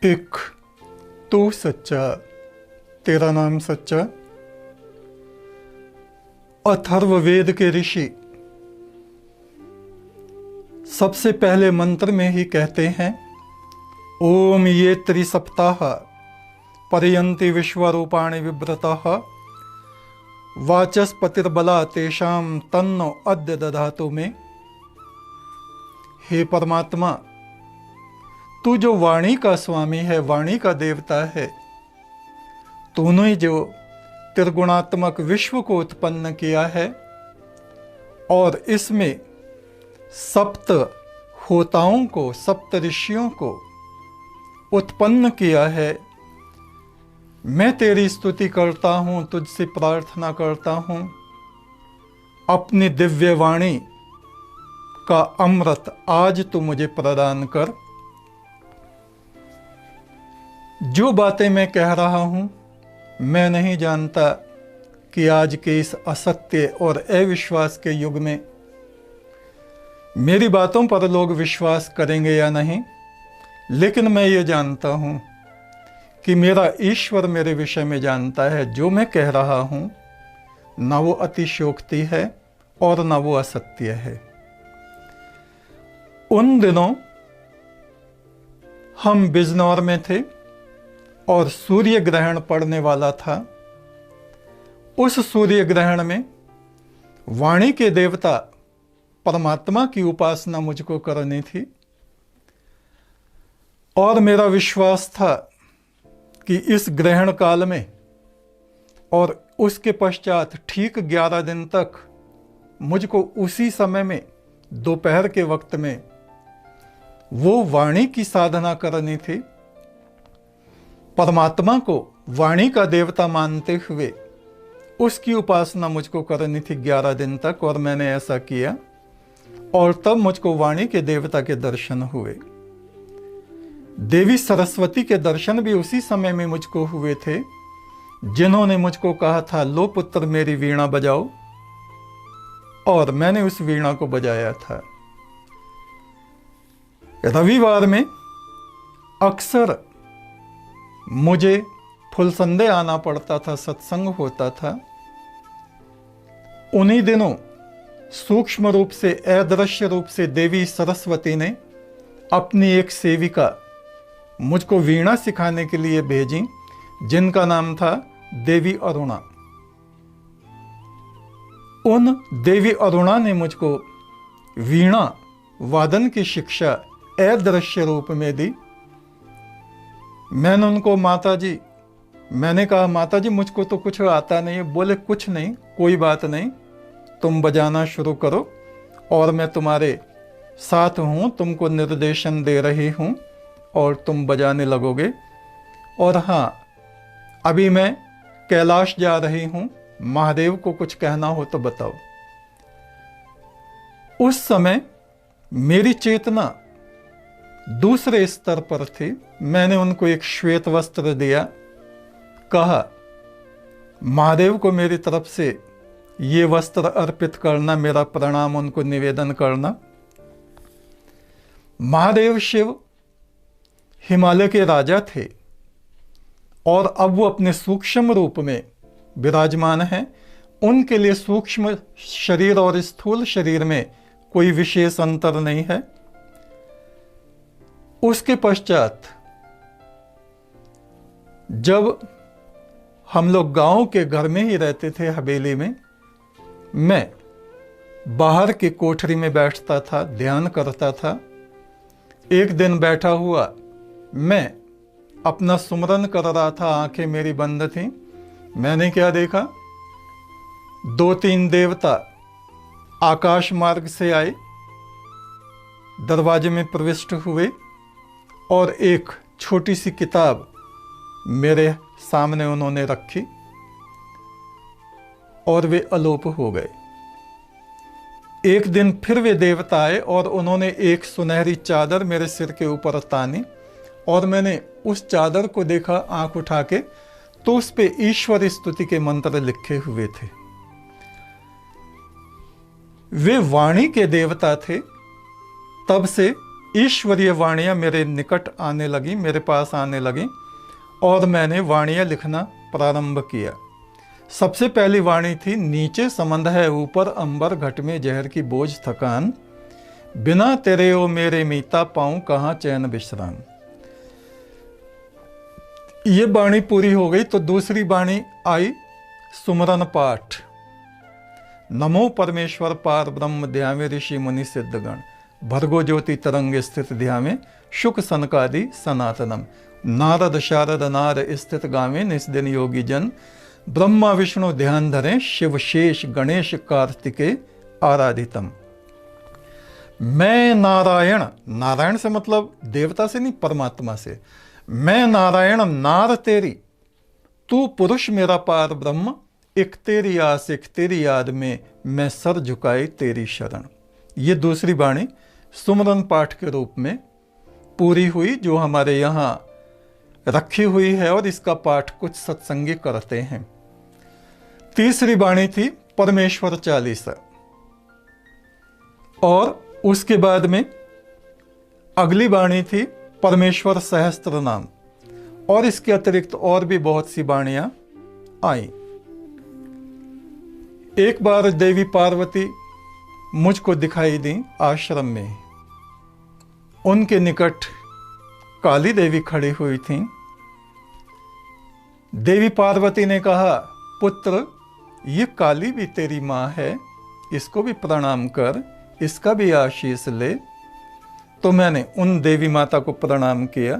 एक तू सच्चा, तेरा नाम सच्चा। अथर्ववेद के ऋषि सबसे पहले मंत्र में ही कहते हैं, ओम ये त्रिसप्ताह पर्यन्ति विश्वरूपाणि विव्रतः वाचस्पतिर्बला तेषां तन्नो अद्य दधातु में। हे परमात्मा, तू जो वाणी का स्वामी है, वाणी का देवता है, तूने जो त्रिगुणात्मक विश्व को उत्पन्न किया है और इसमें सप्त होताओं को, सप्त ऋषियों को उत्पन्न किया है। मैं तेरी स्तुति करता हूँ, तुझसे प्रार्थना करता हूँ, अपनी दिव्य वाणी का अमृत आज तू मुझे प्रदान कर। जो बातें मैं कह रहा हूँ, मैं नहीं जानता कि आज के इस असत्य और अविश्वास के युग में मेरी बातों पर लोग विश्वास करेंगे या नहीं, लेकिन मैं ये जानता हूँ कि मेरा ईश्वर मेरे विषय में जानता है। जो मैं कह रहा हूँ ना वो अतिशयोक्ति है और ना वो असत्य है। उन दिनों हम बिजनौर में थे और सूर्य ग्रहण पड़ने वाला था। उस सूर्य ग्रहण में वाणी के देवता परमात्मा की उपासना मुझको करनी थी और मेरा विश्वास था कि इस ग्रहण काल में और उसके पश्चात ठीक 11 दिन तक मुझको उसी समय में, दोपहर के वक्त में, वो वाणी की साधना करनी थी। परमात्मा को वाणी का देवता मानते हुए उसकी उपासना मुझको करनी थी 11 दिन तक, और मैंने ऐसा किया और तब मुझको वाणी के देवता के दर्शन हुए। देवी सरस्वती के दर्शन भी उसी समय में मुझको हुए थे, जिन्होंने मुझको कहा था, लो पुत्र मेरी वीणा बजाओ, और मैंने उस वीणा को बजाया था। रविवार में अक्सर मुझे फुलसंदे आना पड़ता था, सत्संग होता था। उन्हीं दिनों सूक्ष्म रूप से, अदृश्य रूप से देवी सरस्वती ने अपनी एक सेविका मुझको वीणा सिखाने के लिए भेजी, जिनका नाम था देवी अरुणा। उन देवी अरुणा ने मुझको वीणा वादन की शिक्षा अदृश्य रूप में दी। मैंने उनको, मैंने कहा, माता जी मुझको तो कुछ आता नहीं है। बोले, कुछ नहीं, कोई बात नहीं, तुम बजाना शुरू करो और मैं तुम्हारे साथ हूँ, तुमको निर्देशन दे रही हूँ और तुम बजाने लगोगे। और हाँ, अभी मैं कैलाश जा रही हूँ, महादेव को कुछ कहना हो तो बताओ। उस समय मेरी चेतना दूसरे स्तर पर थी। मैंने उनको एक श्वेत वस्त्र दिया, कहा, महादेव को मेरी तरफ से ये वस्त्र अर्पित करना, मेरा प्रणाम उनको निवेदन करना। महादेव शिव हिमालय के राजा थे और अब वो अपने सूक्ष्म रूप में विराजमान हैं। उनके लिए सूक्ष्म शरीर और स्थूल शरीर में कोई विशेष अंतर नहीं है। उसके पश्चात जब हम लोग गांव के घर में ही रहते थे, हवेली में, मैं बाहर की कोठरी में बैठता था, ध्यान करता था। एक दिन बैठा हुआ मैं अपना सुमरन कर रहा था, आंखें मेरी बंद थीं। मैंने क्या देखा, 2-3 देवता आकाश मार्ग से आए, दरवाजे में प्रविष्ट हुए और एक छोटी सी किताब मेरे सामने उन्होंने रखी और वे अलोप हो गए। एक दिन फिर वे देवता आए और उन्होंने एक सुनहरी चादर मेरे सिर के ऊपर तानी और मैंने उस चादर को देखा आंख उठा के, तो उस पे ईश्वर स्तुति के मंत्र लिखे हुए थे। वे वाणी के देवता थे। तब से ईश्वरीय वाणियाँ मेरे निकट आने लगी, मेरे पास आने लगी और मैंने वाणियाँ लिखना प्रारंभ किया। सबसे पहली वाणी थी, नीचे समंद है ऊपर अंबर, घट में जहर की बोझ थकान, बिना तेरे ओ मेरे मीता पाऊं कहाँ चैन विश्राम। ये वाणी पूरी हो गई तो दूसरी वाणी आई, सुमरन पाठ। नमो परमेश्वर पार ब्रह्म ध्यामे ऋषि मुनि सिद्धगण, भर्गो ज्योति तरंग स्थित ध्यामे शुक सनकादि सनातनम, नारद शारद नार स्थित गावे निस्दिन योगी जन, ब्रह्मा विष्णु ध्यान धरें शिव शेष गणेश कार्तिके आराधितम। मैं नारायण, नारायण से मतलब देवता से नहीं, परमात्मा से। मैं नारायण नार तेरी, तू पुरुष मेरा पार ब्रह्म, एक तेरी आस एक तेरी याद में मैं सर झुकाए तेरी शरण। ये दूसरी वाणी सुमरन पाठ के रूप में पूरी हुई, जो हमारे यहाँ रखी हुई है और इसका पाठ कुछ सत्संगी करते हैं। तीसरी वाणी थी परमेश्वर चालीसा, और उसके बाद में अगली वाणी थी परमेश्वर सहस्त्र नाम, और इसके अतिरिक्त और भी बहुत सी वाणियां आई। एक बार देवी पार्वती मुझको दिखाई दी आश्रम में। उनके निकट काली देवी खड़ी हुई थी। देवी पार्वती ने कहा, पुत्र ये काली भी तेरी माँ है, इसको भी प्रणाम कर, इसका भी आशीष ले। तो मैंने उन देवी माता को प्रणाम किया।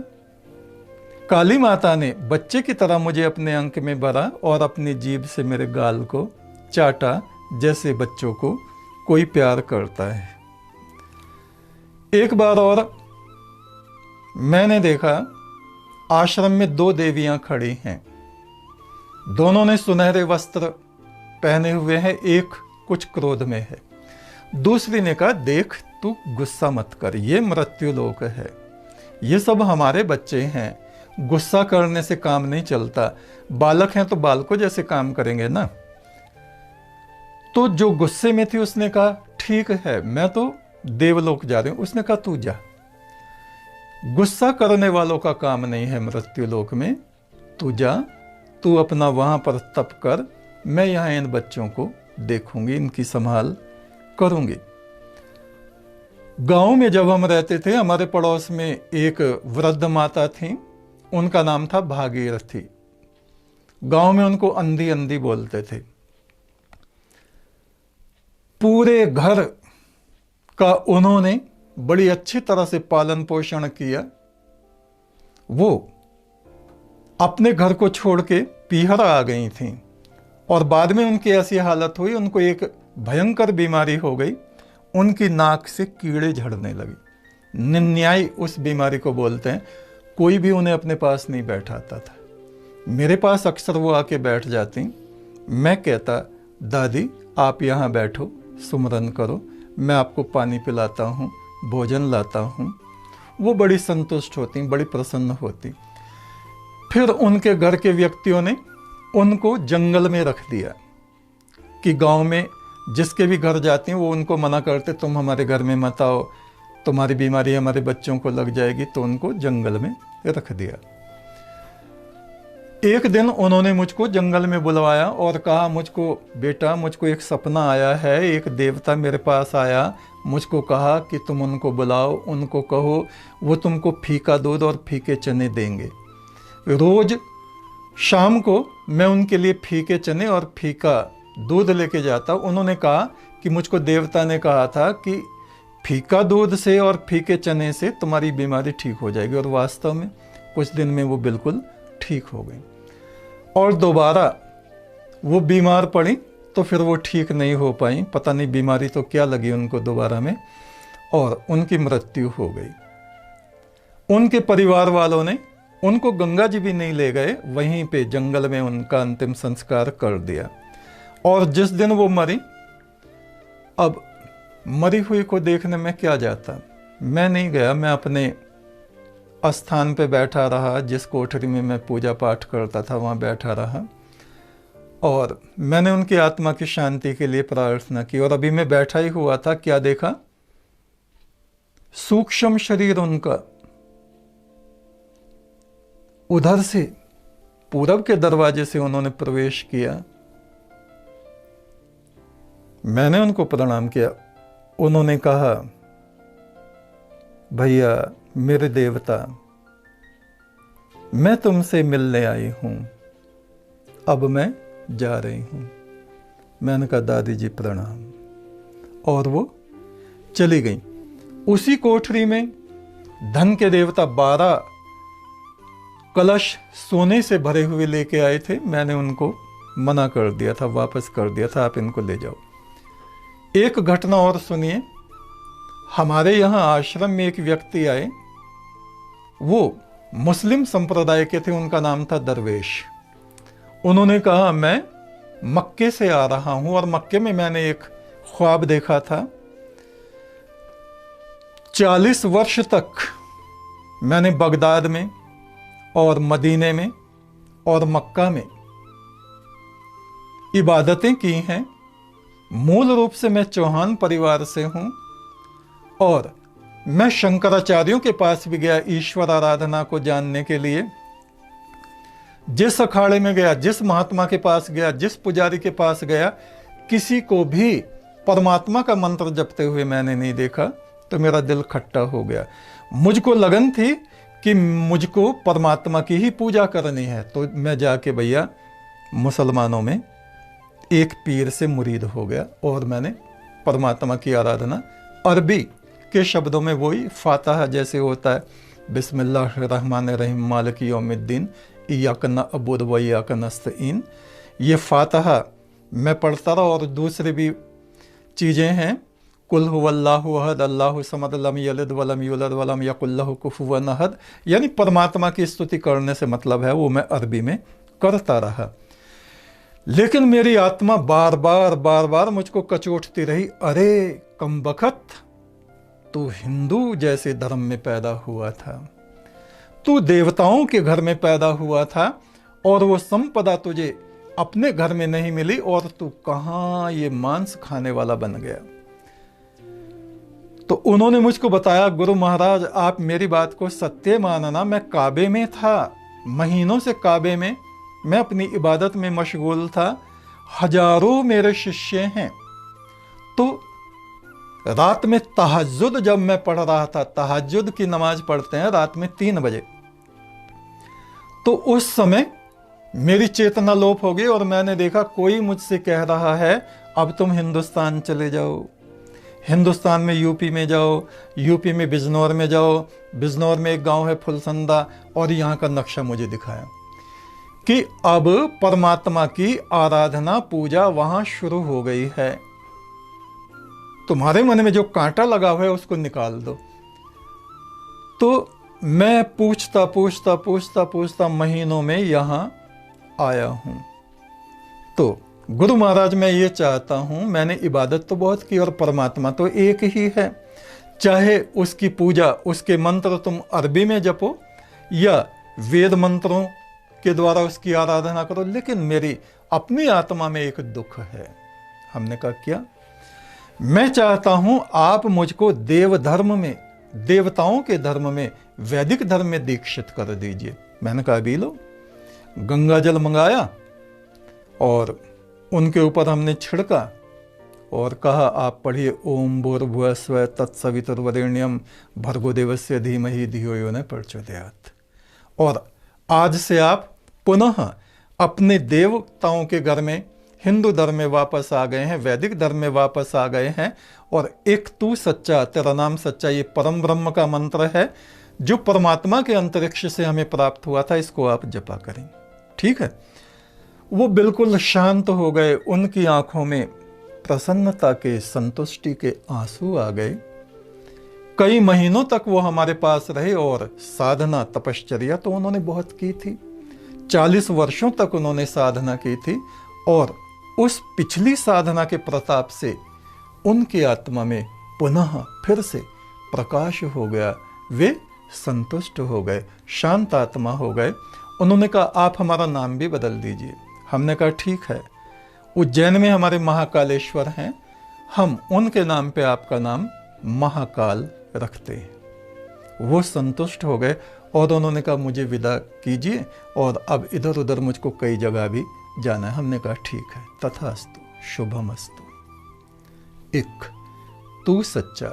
काली माता ने बच्चे की तरह मुझे अपने अंक में भरा और अपनी जीभ से मेरे गाल को चाटा, जैसे बच्चों को कोई प्यार करता है। एक बार और मैंने देखा, आश्रम में दो देवियां खड़ी हैं। दोनों ने सुनहरे वस्त्र पहने हुए हैं, एक कुछ क्रोध में है। दूसरी ने कहा, देख तू गुस्सा मत कर, ये मृत्यु लोक है, ये सब हमारे बच्चे हैं, गुस्सा करने से काम नहीं चलता, बालक हैं तो बालकों जैसे काम करेंगे ना। तो जो गुस्से में थी उसने कहा, ठीक है मैं तो देवलोक जा रही हूं। उसने कहा, तू जा, गुस्सा करने वालों का काम नहीं है मृत्यु लोक में, तू जा, तू अपना वहां पर तप कर, मैं यहां इन बच्चों को देखूंगी, इनकी संभाल करूंगी। गांव में जब हम रहते थे, हमारे पड़ोस में एक वृद्ध माता थी, उनका नाम था भागीरथी। गांव में उनको अंधी अंधी बोलते थे। पूरे घर का उन्होंने बड़ी अच्छी तरह से पालन पोषण किया। वो अपने घर को छोड़ के पीहर आ गई थीं और बाद में उनकी ऐसी हालत हुई, उनको एक भयंकर बीमारी हो गई, उनकी नाक से कीड़े झड़ने लगी। निन्याई उस बीमारी को बोलते हैं। कोई भी उन्हें अपने पास नहीं बैठाता था। मेरे पास अक्सर वो आके बैठ जाती। मैं कहता, दादी आप यहाँ बैठो, सुमरन करो, मैं आपको पानी पिलाता हूँ, भोजन लाता हूँ। वो बड़ी संतुष्ट होती, बड़ी प्रसन्न होती। फिर उनके घर के व्यक्तियों ने उनको जंगल में रख दिया कि गांव में जिसके भी घर जाती हैं वो उनको मना करते, तुम हमारे घर में मत आओ, तुम्हारी बीमारी हमारे बच्चों को लग जाएगी। तो उनको जंगल में रख दिया। एक दिन उन्होंने मुझको जंगल में बुलवाया और कहा, मुझको बेटा, मुझको एक सपना आया है, एक देवता मेरे पास आया, मुझको कहा कि तुम उनको बुलाओ, उनको कहो वो तुमको फीका दूध और फीके चने देंगे। रोज शाम को मैं उनके लिए फीके चने और फीका दूध लेके जाता। उन्होंने कहा कि मुझको देवता ने कहा था कि फीका दूध से और फीके चने से तुम्हारी बीमारी ठीक हो जाएगी, और वास्तव में कुछ दिन में वो बिल्कुल ठीक हो गई। और दोबारा वो बीमार पड़ी तो फिर वो ठीक नहीं हो पाई, पता नहीं बीमारी तो क्या लगी उनको दोबारा में, और उनकी मृत्यु हो गई। उनके परिवार वालों ने उनको गंगा जी भी नहीं ले गए, वहीं पे जंगल में उनका अंतिम संस्कार कर दिया। और जिस दिन वो मरी, अब मरी हुई को देखने में क्या जाता, मैं नहीं गया। मैं अपने स्थान पे बैठा रहा, जिस कोठरी में मैं पूजा पाठ करता था वहाँ बैठा रहा, और मैंने उनकी आत्मा की शांति के लिए प्रार्थना की। और अभी मैं बैठा ही हुआ था, क्या देखा, सूक्ष्म शरीर उनका उधर से पूरब के दरवाजे से उन्होंने प्रवेश किया। मैंने उनको प्रणाम किया। उन्होंने कहा, भैया मेरे देवता, मैं तुमसे मिलने आई हूं, अब मैं जा रही हूं। मैंने कहा, दादी जी प्रणाम, और वो चली गई। उसी कोठरी में धन के देवता 12 कलश सोने से भरे हुए लेके आए थे। मैंने उनको मना कर दिया था, वापस कर दिया था, आप इनको ले जाओ। एक घटना और सुनिए। हमारे यहाँ आश्रम में एक व्यक्ति आए, वो मुस्लिम संप्रदाय के थे, उनका नाम था दरवेश। उन्होंने कहा, मैं मक्के से आ रहा हूं और मक्के में मैंने एक ख्वाब देखा था। 40 वर्ष तक मैंने बगदाद में और मदीने में और मक्का में इबादतें की हैं। मूल रूप से मैं चौहान परिवार से हूं और मैं शंकराचार्यों के पास भी गया ईश्वर आराधना को जानने के लिए। जिस अखाड़े में गया, जिस महात्मा के पास गया, जिस पुजारी के पास गया, किसी को भी परमात्मा का मंत्र जपते हुए मैंने नहीं देखा। तो मेरा दिल खट्टा हो गया। मुझको लगन थी कि मुझको परमात्मा की ही पूजा करनी है। तो मैं जाके भैया मुसलमानों में एक पीर से मुरीद हो गया और मैंने परमात्मा की आराधना अरबी के शब्दों में, वही फातिहा जैसे होता है, बिस्मिल्लाहिर्रहमानिर्रहीम मालिकी यौमिद्दीन इय्याका नअबुदु व इय्याका नस्तईन, ये फातिहा मैं पढ़ता रहा। और दूसरी भी चीज़ें हैं, कुल हुवल्लाहु अहद अल्लाहु समद लम यलिद वलम यूलद वलम यकुल लहु कुफुवन अहद, यानी परमात्मा की स्तुति करने से मतलब है, वो मैं अरबी में करता रहा। लेकिन मेरी आत्मा बार बार मुझको कचोटती रही, अरे कमबख्त, तू हिंदू जैसे धर्म में पैदा हुआ था, तू देवताओं के घर में पैदा हुआ था और वो संपदा तुझे अपने घर में नहीं मिली और तू कहां ये मांस खाने वाला बन गया। तो उन्होंने मुझको बताया, गुरु महाराज आप मेरी बात को सत्य मानना, मैं काबे में था, महीनों से काबे में मैं अपनी इबादत में मशगूल था, हजारों मेरे शिष्य हैं। तो रात में तहज्जुद जब मैं पढ़ रहा था, तहज्जुद की नमाज पढ़ते हैं रात में 3 बजे, तो उस समय मेरी चेतना लोप हो गई और मैंने देखा कोई मुझसे कह रहा है, अब तुम हिंदुस्तान चले जाओ, हिंदुस्तान में यूपी में जाओ, यूपी में बिजनौर में जाओ, बिजनौर में एक गांव है फुलसंदा, और यहाँ का नक्शा मुझे दिखाया कि अब परमात्मा की आराधना पूजा वहां शुरू हो गई है, तुम्हारे मन में जो कांटा लगा हुआ है उसको निकाल दो। तो मैं पूछता महीनों में यहां आया हूं। तो गुरु महाराज मैं ये चाहता हूं, मैंने इबादत तो बहुत की और परमात्मा तो एक ही है, चाहे उसकी पूजा, उसके मंत्र तुम अरबी में जपो या वेद मंत्रों के द्वारा उसकी आराधना करो, लेकिन मेरी अपनी आत्मा में एक दुख है। हमने कहा क्या? मैं चाहता हूं आप मुझको देव धर्म में, देवताओं के धर्म में, वैदिक धर्म में दीक्षित कर दीजिए। मैंने कहा अभी लो। गंगा जल मंगाया और उनके ऊपर हमने छिड़का और कहा आप पढ़िए ओम भूर्भुवस्सुवः तत्सवितुर्वरेण्यम भर्गो देवस्य धीमहि धियो यो न प्रचोदयात्। और आज से आप पुनः अपने देवताओं के घर में, हिंदू धर्म में वापस आ गए हैं, वैदिक धर्म में वापस आ गए हैं, और एक तू सच्चा, तेरा नाम सच्चा, ये परम ब्रह्म का मंत्र है जो परमात्मा के अंतरिक्ष से हमें प्राप्त हुआ था, इसको आप जपा करें। ठीक है? वो बिल्कुल शांत हो गए, उनकी आंखों में प्रसन्नता के, संतुष्टि के आंसू आ गए। कई महीनों तक वो हमारे पास रहे और साधना, तपश्चर्या तो उन्होंने बहुत की थी, 40 वर्षों तक उन्होंने साधना की थी, और उस पिछली साधना के प्रताप से उनकी आत्मा में पुनः फिर से प्रकाश हो गया, वे संतुष्ट हो गए, शांत आत्मा हो गए। उन्होंने कहा आप हमारा नाम भी बदल दीजिए। हमने कहा ठीक है, उज्जैन में हमारे महाकालेश्वर हैं, हम उनके नाम पे आपका नाम महाकाल रखते हैं। वो संतुष्ट हो गए और उन्होंने कहा मुझे विदा कीजिए, और अब इधर उधर मुझको कई जगह भी जाना है। हमने कहा ठीक है, तथास्तु, शुभमस्तु। एक, तू सच्चा,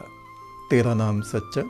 तेरा नाम सच्चा।